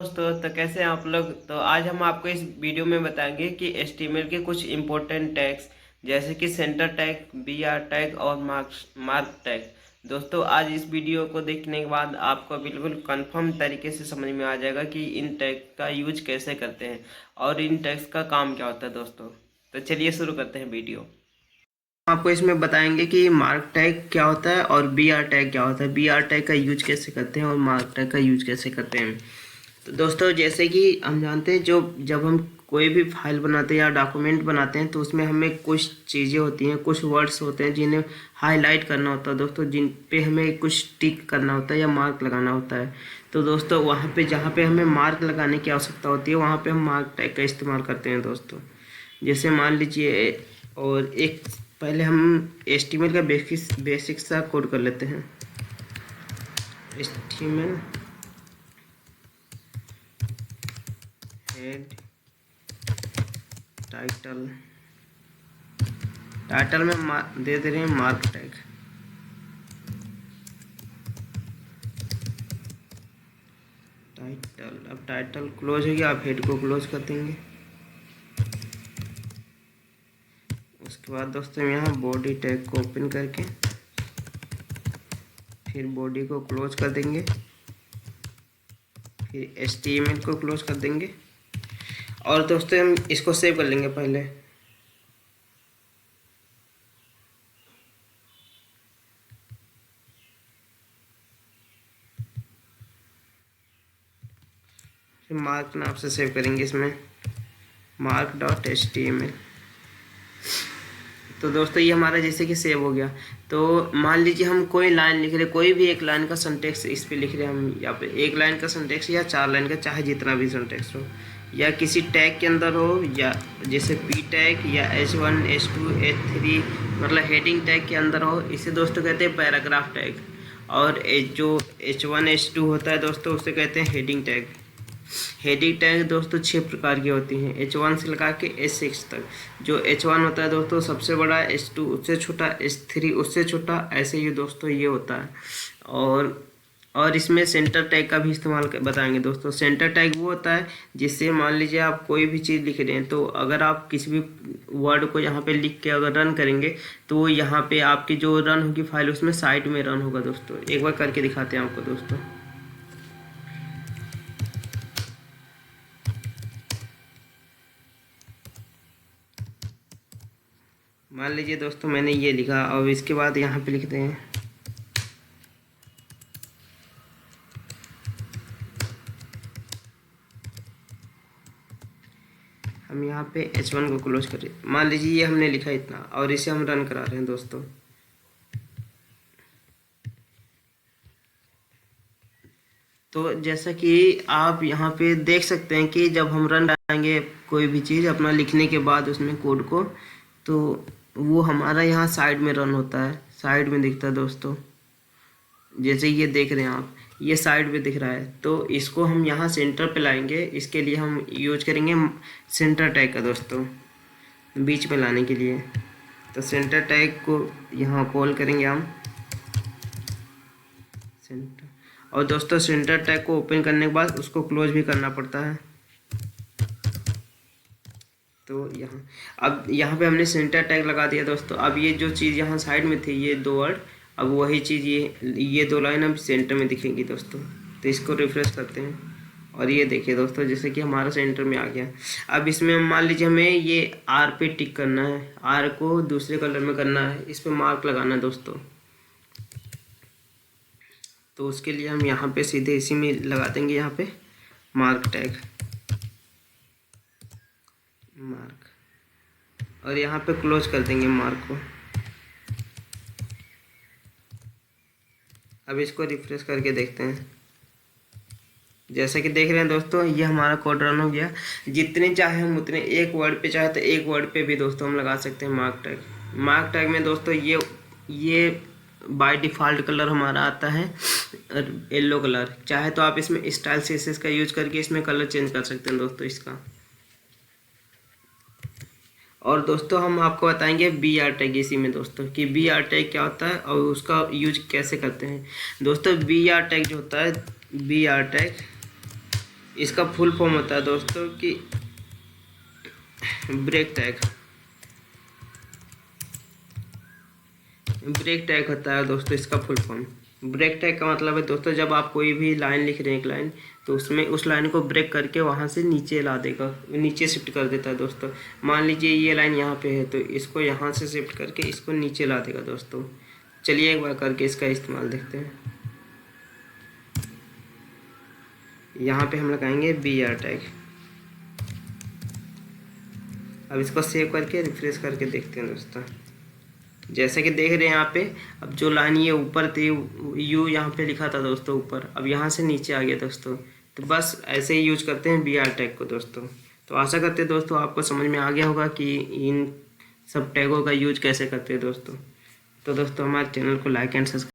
दोस्तों तो कैसे हैं आप लोग। तो आज हम आपको इस वीडियो में बताएंगे कि HTML के कुछ इंपॉर्टेंट टैग्स जैसे कि सेंटर टैग, BR टैग और मार्क टैग। दोस्तों आज इस वीडियो को देखने के बाद आपको बिल्कुल कंफर्म तरीके से समझ में आ जाएगा कि इन टैग का यूज कैसे करते हैं और इन टैग्स का काम क्या होता है। दोस्तों तो चलिए शुरू करते हैं वीडियो। आपको इसमें बताएंगे कि मार्क टैग क्या होता है और BR टैग क्या होता है, BR टैग का यूज कैसे करते हैं और मार्क टैग का यूज कैसे करते हैं। तो दोस्तों जैसे कि हम जानते हैं जब हम कोई भी फाइल बनाते हैं या डॉक्यूमेंट बनाते हैं तो उसमें हमें कुछ चीज़ें होती हैं, कुछ वर्ड्स होते हैं जिन्हें हाईलाइट करना होता है दोस्तों, जिन पे हमें कुछ टिक करना होता है या मार्क लगाना होता है। तो दोस्तों वहाँ पे जहाँ पे हमें मार्क लगाने की आवश्यकता होती है वहाँ पे हम मार्क टैग का इस्तेमाल करते हैं दोस्तों। जैसे मान लीजिए, और एक पहले हम HTML का बेसिक सा कोड कर लेते हैं। HTML हेड टाइटल में दे रहे हैं मार्क टैग। अब टाइटल क्लोज हो गया, आप हेड को क्लोज कर देंगे। उसके बाद दोस्तों यहाँ बॉडी टैग को ओपन करके फिर बॉडी को क्लोज कर देंगे, फिर HTML को क्लोज कर देंगे और दोस्तों हम इसको सेव कर लेंगे पहले। फिर मार्क नाम से सेव करेंगे इसमें mark.html। तो दोस्तों ये हमारा जैसे कि सेव हो गया। तो मान लीजिए हम कोई लाइन लिख रहे, कोई भी एक लाइन का सिंटेक्स इस पे लिख रहे हैं हम, यहाँ पे एक लाइन का सिंटेक्स या 4 लाइन का, चाहे जितना भी सिंटेक्स हो, या किसी टैग के अंदर हो, या जैसे P टैग या H1 H2 H3 मतलब हेडिंग टैग के अंदर हो, इसे दोस्तों कहते हैं पैराग्राफ टैग। और जो H1 H2 होता है दोस्तों उसे कहते हैं हेडिंग टैग। हेडिंग टैग दोस्तों 6 प्रकार की होती हैं, H1 से लगा के H6 तक। जो H1 होता है दोस्तों सबसे बड़ा, H2 उससे छोटा, H3 उससे छोटा, ऐसे ही दोस्तों ये होता है। और इसमें सेंटर टैग का भी इस्तेमाल बताएंगे दोस्तों। सेंटर टैग वो होता है जिससे मान लीजिए आप कोई भी चीज़ लिख रहे हैं, तो अगर आप किसी भी वर्ड को यहाँ पे लिख के अगर रन करेंगे तो यहाँ पे आपकी जो रन होगी फाइल उसमें साइड में रन होगा दोस्तों। एक बार करके दिखाते हैं आपको दोस्तों। मान लीजिए दोस्तों मैंने ये लिखा और इसके बाद यहाँ पे लिखते हैं हम यहाँ पे H1 को क्लोज करें। मान लीजिए ये हमने लिखा इतना और इसे हम रन करा रहे हैं दोस्तों। तो जैसा कि आप यहाँ पे देख सकते हैं कि जब हम रन कराएंगे कोई भी चीज़ अपना लिखने के बाद उसमें कोड को, तो वो हमारा यहाँ साइड में रन होता है, साइड में दिखता है दोस्तों। जैसे ये देख रहे हैं आप, ये साइड में दिख रहा है। तो इसको हम यहाँ सेंटर पे लाएंगे, इसके लिए हम यूज करेंगे सेंटर टैग का दोस्तों, बीच में लाने के लिए। तो सेंटर टैग को यहाँ कॉल करेंगे हम सेंटर, और दोस्तों सेंटर टैग को ओपन करने के बाद उसको क्लोज भी करना पड़ता है। तो अब यहाँ पे हमने सेंटर टैग लगा दिया दोस्तों। अब ये जो चीज़ यहाँ साइड में थी, ये 2 वर्ड, अब वही चीज़ ये 2 लाइन अब सेंटर में दिखेंगी दोस्तों। तो इसको रिफ्रेश करते हैं और ये देखिए दोस्तों जैसे कि हमारा सेंटर में आ गया। अब इसमें मान लीजिए हमें ये R पे टिक करना है, R को दूसरे कलर में करना है, इस पर मार्क लगाना है दोस्तों। तो उसके लिए हम यहाँ पे सीधे इसी में लगा देंगे, यहाँ पे मार्क टैग, मार्क, और यहाँ पे क्लोज कर देंगे मार्क को। अब इसको रिफ्रेश करके देखते हैं। जैसा कि देख रहे हैं दोस्तों ये हमारा कोड रन हो गया। जितने चाहे हम उतने, एक वर्ड पे चाहे तो एक वर्ड पे भी दोस्तों हम लगा सकते हैं मार्क टैग। मार्क टैग में दोस्तों ये बाय डिफ़ॉल्ट कलर हमारा आता है येलो कलर। चाहे तो आप इसमें स्टाइल सीएसएस का यूज करके इसमें कलर चेंज कर सकते हैं दोस्तों इसका। और दोस्तों हम आपको बताएंगे BR टैग इसी में दोस्तों, कि BR टैग क्या होता है और उसका यूज कैसे करते हैं दोस्तों। BR टैग जो होता है, BR टैग इसका फुल फॉर्म होता है दोस्तों कि ब्रेक टैग। ब्रेक टैग होता है दोस्तों इसका फुल फॉर्म। ब्रेक टैग का मतलब है दोस्तों, जब आप कोई भी लाइन लिख रहे हैं एक लाइन, तो उसमें उस लाइन को ब्रेक करके वहाँ से नीचे ला देगा, नीचे शिफ्ट कर देता है दोस्तों। मान लीजिए ये लाइन यहाँ पे है, तो इसको यहाँ से शिफ्ट करके इसको नीचे ला देगा दोस्तों। चलिए एक बार करके इसका इस्तेमाल देखते हैं। यहाँ पे हम लगाएंगे BR टैग। अब इसको सेव करके रिफ्रेश करके देखते हैं दोस्तों। जैसे कि देख रहे हैं यहाँ पे, अब जो लाइन ये ऊपर थी, यू यहाँ पे लिखा था दोस्तों ऊपर, अब यहाँ से नीचे आ गया दोस्तों। तो बस ऐसे ही यूज करते हैं BR टैग को दोस्तों। तो आशा करते हैं दोस्तों आपको समझ में आ गया होगा कि इन सब टैगों का यूज कैसे करते हैं दोस्तों। तो दोस्तों हमारे चैनल को लाइक एंड सब्सक्राइब